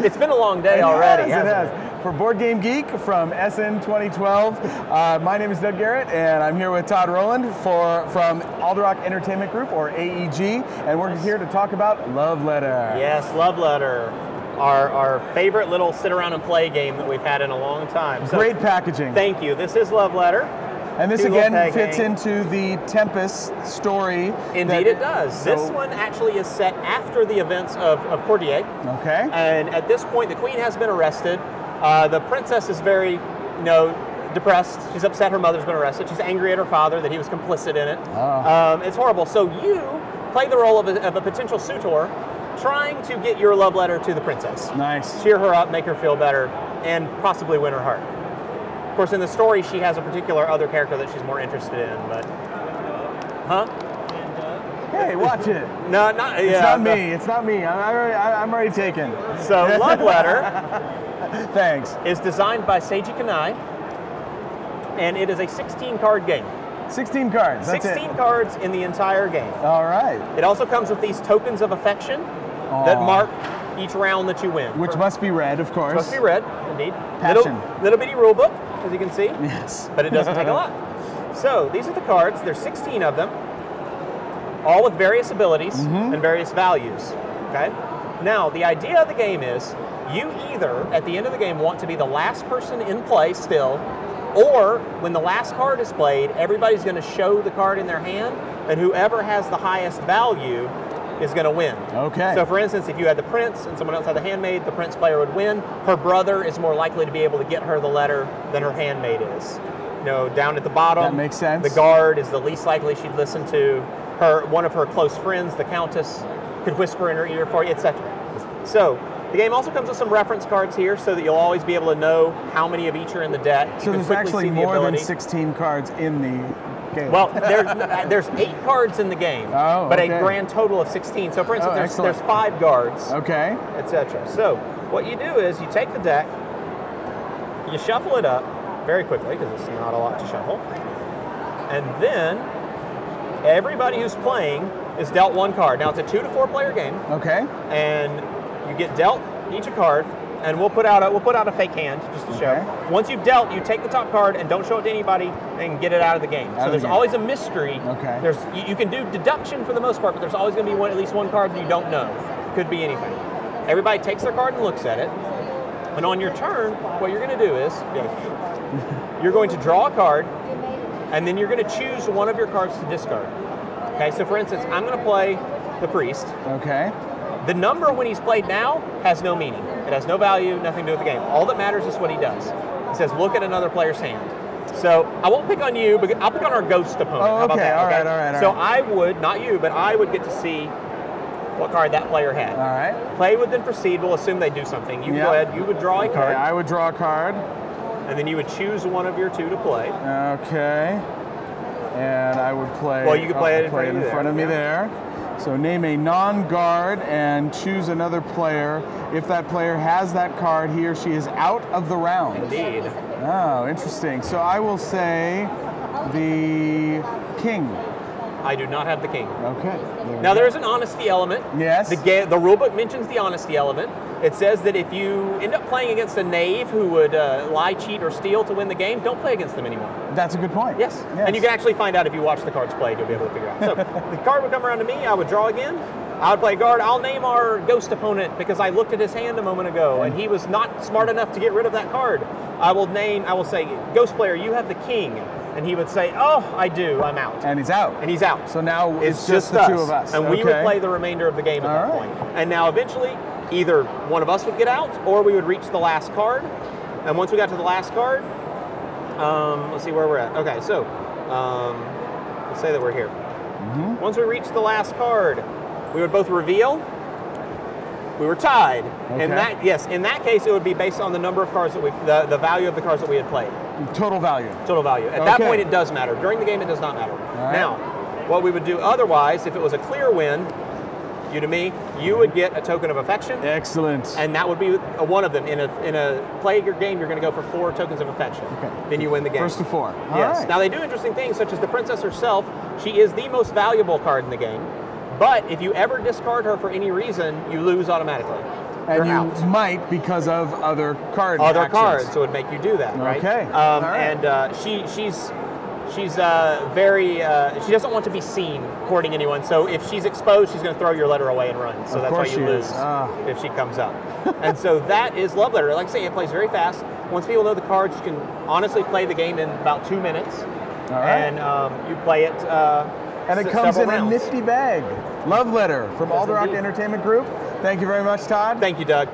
It's been a long day already, hasn't it? It has. For Board Game Geek from SN 2012, my name is Doug Garrett, and I'm here with Todd Rowland from Alderock Entertainment Group, or AEG, and we're here to talk about Love Letter. Yes, Love Letter, our favorite little sit around and play game that we've had in a long time. So, great packaging. Thank you. This is Love Letter. And this again fits into the Tempest story. Indeed it does. This one actually is set after the events of Courtier. Okay. And at this point, the queen has been arrested. The princess is very, depressed. She's upset her mother's been arrested. She's angry at her father that he was complicit in it. Oh. It's horrible. So you play the role of a potential suitor trying to get your love letter to the princess. Nice. Cheer her up, make her feel better, and possibly win her heart. Of course, in the story, she has a particular other character that she's more interested in, but... Huh? Hey, watch it. No, not... It's not me. It's not me. I'm already taken. So, Love Letter... Thanks. ...is designed by Seiji Kanai, and it is a 16-card game. 16 cards, that's 16 cards in the entire game. All right. It also comes with these tokens of affection that mark each round that you win. Which must be red, of course. Must be red, indeed. Passion. Little bitty rule book, as you can see. Yes. But it doesn't take a lot. So these are the cards. There's 16 of them, all with various abilities and various values. Okay. Now the idea of the game is you either at the end of the game want to be the last person in play still, or when the last card is played, everybody's going to show the card in their hand, and whoever has the highest value is going to win. Okay. So for instance, if you had the prince and someone else had the handmaid, the prince player would win. Her brother is more likely to be able to get her the letter than her handmaid is. Down at the bottom, that makes sense. The guard is the least likely she'd listen to. One of her close friends, the countess, could whisper in her ear for you, etc. So the game also comes with some reference cards here so that you'll always be able to know how many of each are in the deck. So there's actually more than 16 cards in the game. Well, there's 8 cards in the game, but a grand total of 16. So for instance, there's 5 guards, etc. So what you do is you take the deck, you shuffle it up very quickly because it's not a lot to shuffle, and then everybody who's playing is dealt 1 card. Now it's a 2 to 4 player game. Okay. And you get dealt each a card, and we'll put out a fake hand just to show. Once you've dealt, you take the top card and don't show it to anybody and get it out of the game. So there's always a mystery. Okay. You can do deduction for the most part, but there's always going to be at least one card that you don't know. Could be anything. Everybody takes their card and looks at it, and on your turn, what you're going to do is you're going to draw a card, and then you're going to choose one of your cards to discard. Okay. So for instance, I'm going to play the priest. Okay. The number when he's played now has no meaning. It has no value, nothing to do with the game. All that matters is what he does. He says, look at another player's hand. So I won't pick on you, but I'll pick on our ghost opponent. Oh, okay. How about that? All right. So I would, not you, but I would get to see what card that player had. All right. Play would then proceed. We'll assume they do something. You go ahead. You would draw a card. I would draw a card. And then you would choose one of your 2 to play. Okay. And I would play. Well, you could play it in front of me there. So name a non-guard and choose another player. If that player has that card, he or she is out of the round. Indeed. Oh, interesting. So I will say the king. I do not have the king. Okay. Now there's an honesty element. Yes. The rulebook mentions the honesty element. It says that if you end up playing against a knave who would lie, cheat, or steal to win the game, don't play against them anymore. That's a good point. Yes. And you can actually find out if you watch the cards played, you'll be able to figure out. So the card would come around to me, I would draw again, I would play guard, I'll name our ghost opponent because I looked at his hand a moment ago and he was not smart enough to get rid of that card. I will say, ghost player, you have the king. And he would say, oh, I do, I'm out. And he's out. And he's out. So now it's just the 2 of us. And we would play the remainder of the game at that point. And now eventually, either one of us would get out or we would reach the last card. And once we got to the last card, let's see where we're at. Okay, so let's say that we're here. Once we reach the last card, we would both reveal. We were tied. Okay. In that case, it would be based on the number of cards that the value of the cards that we had played. Total value. Total value. At that point, it does matter. During the game, it does not matter. Now, what we would do otherwise, if it was a clear win, you to me, you would get a token of affection. Excellent. And that would be one of them. In a play your game, you're going to go for 4 tokens of affection. Okay. Then you win the game. First to 4. Yes. Now they do interesting things, such as the princess herself. She is the most valuable card in the game, But if you ever discard her for any reason, you lose automatically. And You're you out. might because of other card Other actions. cards, so it would make you do that, right? Okay. All right. And she's very. She doesn't want to be seen courting anyone. So if she's exposed, she's going to throw your letter away and run. So Of that's why course you she lose is. if she comes up. And so that is Love Letter. Like I say, it plays very fast. Once people know the cards, you can honestly play the game in about 2 minutes. All right. And you play it. And it comes in rounds. a nifty bag. Love Letter from Yes, Alder Rock indeed. Entertainment Group. Thank you very much, Todd. Thank you, Doug.